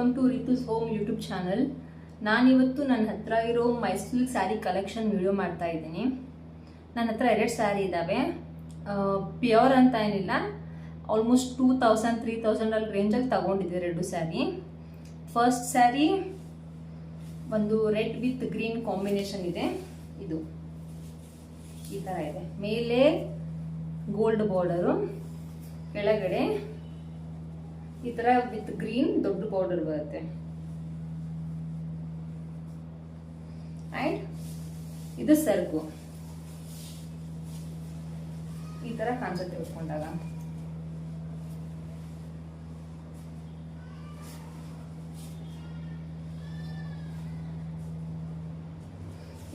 Welcome to Ritu's home YouTube channel. ನಾನಿವತ್ತು ನನ್ನ ಹತ್ರ ಇರೋ ಮೈಸೂರು ಸ್ಯಾರಿ ಕಲೆಕ್ಷನ್ ವಿಡಿಯೋ ಮಾಡ್ತಾ ಇದ್ದೀನಿ. ನನ್ನ ಹತ್ರ 2 ಸ್ಯಾರಿ ಇದ್ದಾವೆ. ಪ್ಯೂರ್ ಅಂತ ಏನಿಲ್ಲ, ಆಲ್ಮೋಸ್ಟ್ 2000-3000 ಅಲ್ಲಿ ರೇಂಜಲ್ಲಿ ತಗೊಂಡಿದ್ದೆ 2 ಸ್ಯಾರಿ. ಫಸ್ಟ್ ಸ್ಯಾರಿ ಒಂದು ರೆಡ್ ವಿತ್ ಗ್ರೀನ್ ಕಾಂಬಿನೇಷನ್ ಇದೆ. ಇದು ಈ ಥರ ಇದೆ. ಮೇಲೆ ಗೋಲ್ಡ್ ಬಾರ್ಡರು, ಕೆಳಗಡೆ ಈ ತರ ವಿತ್ ಗ್ರೀನ್ ದೊಡ್ಡ ಬಾರ್ಡರ್ ಬರುತ್ತೆ. ಅಂಡ್ ಇದು ಸೆರಗು ಈ ತರ ಕಾಣಿಸುತ್ತೆ ಉಟ್ಕೊಂಡಾಗ.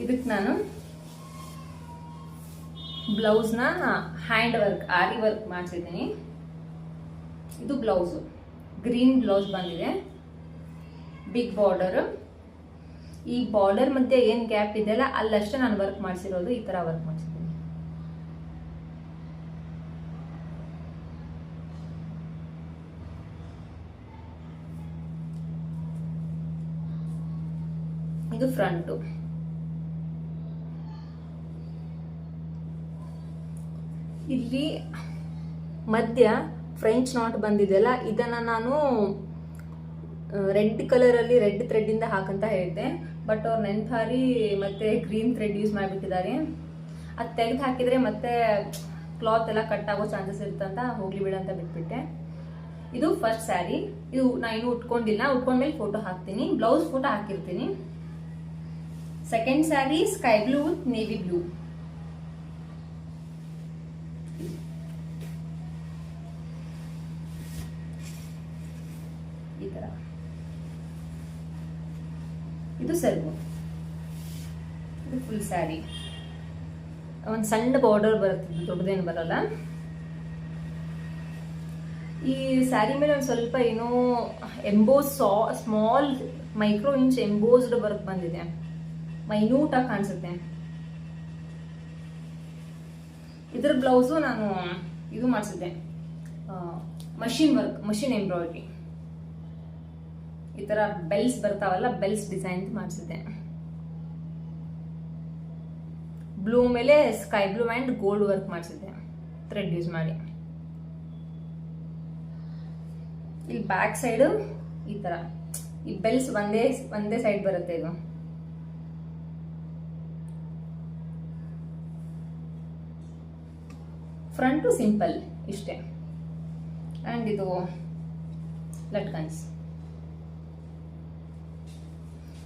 ಇದಕ್ಕೆ ನಾನು ಬ್ಲೌಸ್ ನ ಹ್ಯಾಂಡ್ ವರ್ಕ್ ಆರಿ ವರ್ಕ್ ಮಾಡಿಸಿದ್ದೀನಿ. ಇದು ಬ್ಲೌಸ್ ಗ್ರೀನ್ ಬ್ಲೌಸ್ ಬಂದಿದೆ, ಬಿಗ್ ಬಾರ್ಡರ್. ಈ ಬಾರ್ಡರ್ ಮಧ್ಯೆ ಏನ್ ಗ್ಯಾಪ್ ಇದೆಯಲ್ಲ ಅಲ್ಲಷ್ಟೇ ನಾನು ವರ್ಕ್ ಮಾಡಿಸಿರೋದು. ಈ ತರ ವರ್ಕ್ ಮಾಡಿಸಿದ್ದೀನಿ. ಇದು ಫ್ರಂಟು. ಇಲ್ಲಿ ಮಧ್ಯ ಫ್ರೆಂಚ್ ನಾಟ್ ಬಂದಿದೆಯಲ್ಲ, ಇದನ್ನ ನಾನು ರೆಡ್ ಕಲರ್ ಅಲ್ಲಿ ರೆಡ್ ಥ್ರೆಡ್ ಇಂದ ಹಾಕಂತ ಹೇಳಿದ್ದೆ. ಬಟ್ ಅವ್ರು ನೆನ್ಪಾರಿ ಮತ್ತೆ ಗ್ರೀನ್ ಥ್ರೆಡ್ ಯೂಸ್ ಮಾಡಿಬಿಟ್ಟಿದ್ದಾರೆ. ಅದು ತೆಗೆದು ಹಾಕಿದ್ರೆ ಮತ್ತೆ ಕ್ಲಾತ್ ಎಲ್ಲ ಕಟ್ ಆಗೋ ಚಾನ್ಸಸ್ ಇರುತ್ತಂತ ಹೋಗ್ಲಿ ಬಿಡ ಅಂತ ಬಿಟ್ಬಿಟ್ಟೆ. ಇದು ಫಸ್ಟ್ ಸ್ಯಾರಿ. ಇದು ನಾ ಇನ್ನೂ ಉಟ್ಕೊಂಡಿಲ್ಲ, ಉಟ್ಕೊಂಡ್ಮೇಲೆ ಫೋಟೋ ಹಾಕ್ತೀನಿ, ಬ್ಲೌಸ್ ಫೋಟೋ ಹಾಕಿರ್ತೀನಿ. Second sari sky blue with navy blue. ಈ ತರ ಇದು ಸೆರಗು. ಇದು ಫುಲ್ ಸ್ಯಾರಿ. ಒಂದು ಸಣ್ಣ ಬಾರ್ಡರ್ ಬರುತ್ತೆ, ದೊಡ್ಡದೇನು ಬರಲ್ಲ. ಈ ಸ್ಯಾರಿ ಮೇಲೆ ಒಂದು ಸ್ವಲ್ಪ ಏನೋ emboss small micro inch embossed work ಬಂದಿದೆ, ಮೈನ್ಯೂಟ್ ಆಗಿ ಕಾಣಿಸುತ್ತೆ. ಇದ್ರ ಬ್ಲೌಸು ನಾನು ಇದು ಮಾಡಿಸಿದ್ದೆ, ಮಷಿನ್ ವರ್ಕ್, ಮಷಿನ್ ಎಂಬ್ರಾಯ್ಡ್ರಿ. ಈ ತರ ಬೆಲ್ಸ್ ಬರ್ತಾವಲ್ಲ, ಬೆಲ್ಸ್ ಡಿಸೈನ್ ಮಾಡಿಸಿದ್ದೆ. ಬ್ಲೂ ಮೇಲೆ sky blue and gold work ಮಾಡಿಸಿದ್ದೆ ಥ್ರೆಡ್ ಯೂಸ್ ಮಾಡಿ. ಇಲ್ಲಿ ಬ್ಯಾಕ್ ಸೈಡ್ ಈ ತರ ಈ ಬೆಲ್ಸ್ ಒಂದೇ ಸೈಡ್ ಬರುತ್ತೆ. ಇದು ಫ್ರಂಟು ಸಿಂಪಲ್ ಇಷ್ಟೇ. ಅಂಡ್ ಇದು ಲಟ್ಕನ್ಸ್.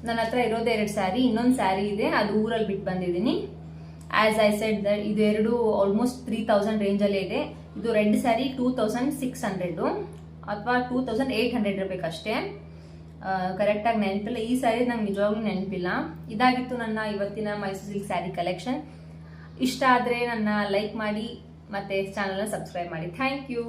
ನನ್ನ ಹತ್ರ ಇರೋದೇ 2 ಸ್ಯಾರಿ. ಇನ್ನೊಂದು ಸ್ಯಾರಿ ಇದೆ, ಅದು ಊರಲ್ಲಿ ಬಿಟ್ಟು ಬಂದಿದ್ದೀನಿ. ಆಸ್ ಐ ಸೆಡ್ ದಟ್ ಇದು 2 ಆಲ್ಮೋಸ್ಟ್ 3000 ರೇಂಜಲ್ಲೇ ಇದೆ. ಇದು ರೆಡ್ ಸ್ಯಾರಿ 2600 ಅಥವಾ 2800 ಇರಬೇಕಷ್ಟೇ, ಕರೆಕ್ಟಾಗಿ ನೆನಪಿಲ್ಲ. ಈ ಸ್ಯಾರಿ ನಂಗೆ ನಿಜವಾಗ್ಲೂ ನೆನಪಿಲ್ಲ. ಇದಾಗಿತ್ತು ನನ್ನ ಇವತ್ತಿನ ಮೈಸೂರು ಸಿಲ್ಕ್ ಸ್ಯಾರಿ ಕಲೆಕ್ಷನ್. ಇಷ್ಟ ಆದರೆ ನನ್ನ ಲೈಕ್ ಮಾಡಿ ಮತ್ತೆ ಚಾನಲ್ನ ಸಬ್ಸ್ಕ್ರೈಬ್ ಮಾಡಿ. Thank you.